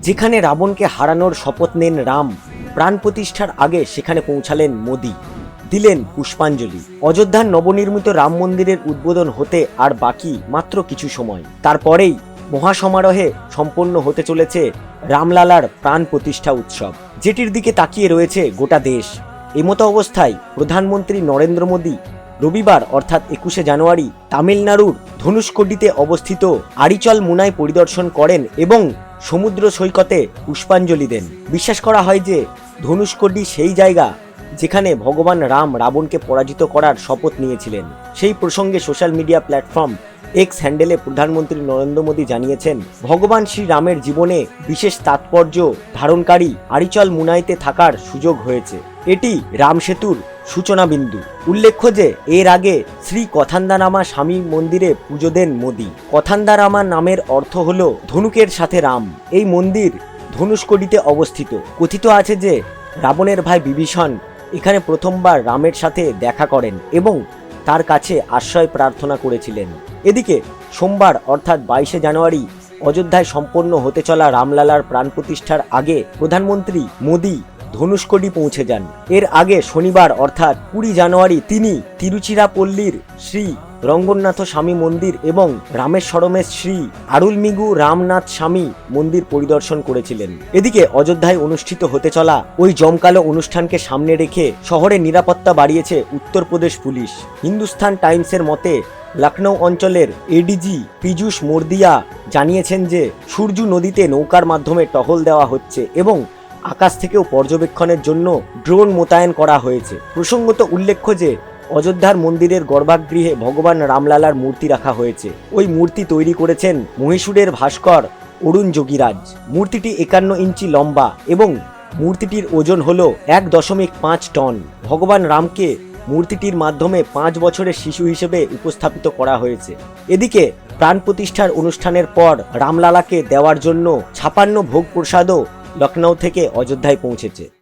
যেখানে রাবণকে হারানোর শপথ নেন রাম, প্রাণ প্রতিষ্ঠার আগে সেখানে পৌঁছালেন মোদি, দিলেন পুষ্পাঞ্জলি। অযোধ্যার নবনির্মিত রাম মন্দিরের উদ্বোধন হতে আর বাকি মাত্র কিছু সময়, তারপরেই মহাসমারোহে সম্পন্ন হতে চলেছে রামলালার প্রাণ প্রতিষ্ঠা উৎসব, যেটির দিকে তাকিয়ে রয়েছে গোটা দেশ। এমতো অবস্থায় প্রধানমন্ত্রী নরেন্দ্র মোদী রবিবার অর্থাৎ 21শে জানুয়ারি তামিলনাড়ুর ধনুষ্কোডিতে অবস্থিত আরিচল মুনাই পরিদর্শন করেন এবং সমুদ্র সৈকতে পুষ্পাঞ্জলি দেন। বিশ্বাস করা হয় যে ধনুষ্কোডি সেই জায়গা যেখানে ভগবান রাম রাবণকে পরাজিত করার শপথ নিয়েছিলেন। সেই প্রসঙ্গে সোশ্যাল মিডিয়া প্ল্যাটফর্ম এক্স হ্যান্ডেলে প্রধানমন্ত্রী নরেন্দ্র মোদী জানিয়েছেন, ভগবান শ্রী রামের জীবনে বিশেষ তাৎপর্য ধারণকারী আরিচল মুনাইতে থাকার সুযোগ হয়েছে। এটি রাম সেতুর সূচনা বিন্দু। উল্লেখ্য যে এর আগে শ্রী কথান্দারামা স্বামী মন্দিরে পুজো দেন মোদী। কথান্দারামা নামের অর্থ হল ধনুকের সাথে রাম। এই মন্দির ধনুষ্কোডিতে অবস্থিত। কথিত আছে যে রাবণের ভাই বিভীষণ এখানে প্রথমবার রামের সাথে দেখা করেন এবং তার কাছে আশ্রয় প্রার্থনা করেছিলেন। এদিকে সোমবার অর্থাৎ 22শে জানুয়ারি অযোধ্যায় সম্পন্ন হতে চলা রামলালার প্রাণ প্রতিষ্ঠার আগে প্রধানমন্ত্রী মোদী ধনুষ্কোডি পৌঁছে যান। এর আগে শনিবার অর্থাৎ 20 জানুয়ারি তিনি তিরুচিরাপল্লীর শ্রী রঙ্গনাথ স্বামী মন্দির এবং রামেশ্বরমের শ্রী আরুলমিগু রামনাথ স্বামী মন্দির পরিদর্শন করেছিলেন। এদিকে অযোধ্যায় অনুষ্ঠিত হতে চলা ওই জমকালো অনুষ্ঠানকে সামনে রেখে শহরে নিরাপত্তা বাড়িয়েছে উত্তরপ্রদেশ পুলিশ। হিন্দুস্তান টাইমসের মতে লখনৌ অঞ্চলের এডিজি পীযূষ মর্দিয়া জানিয়েছেন যে সূর্যু নদীতে নৌকার মাধ্যমে টহল দেওয়া হচ্ছে এবং আকাশ থেকেও পর্যবেক্ষণের জন্য ড্রোন মোতায়েন করা হয়েছে। প্রসঙ্গত উল্লেখ্য যে অযোধ্যার মন্দিরের গর্ভগৃহে ভগবান রামলালার মূর্তি রাখা হয়েছে। ওই মূর্তি তৈরি করেছেন মহীশূরের ভাস্কর অরুণ যোগীরাজ। মূর্তিটি 51 ইঞ্চি লম্বা এবং মূর্তিটির ওজন হল 1.5 টন। ভগবান রামকে মূর্তিটির মাধ্যমে 5 বছরের শিশু হিসেবে উপস্থাপিত করা হয়েছে। এদিকে প্রাণ প্রতিষ্ঠার অনুষ্ঠানের পর রামলালাকে দেওয়ার জন্য 56 ভোগ প্রসাদও লখনৌ থেকে অযোধ্যায় পৌঁছেছে।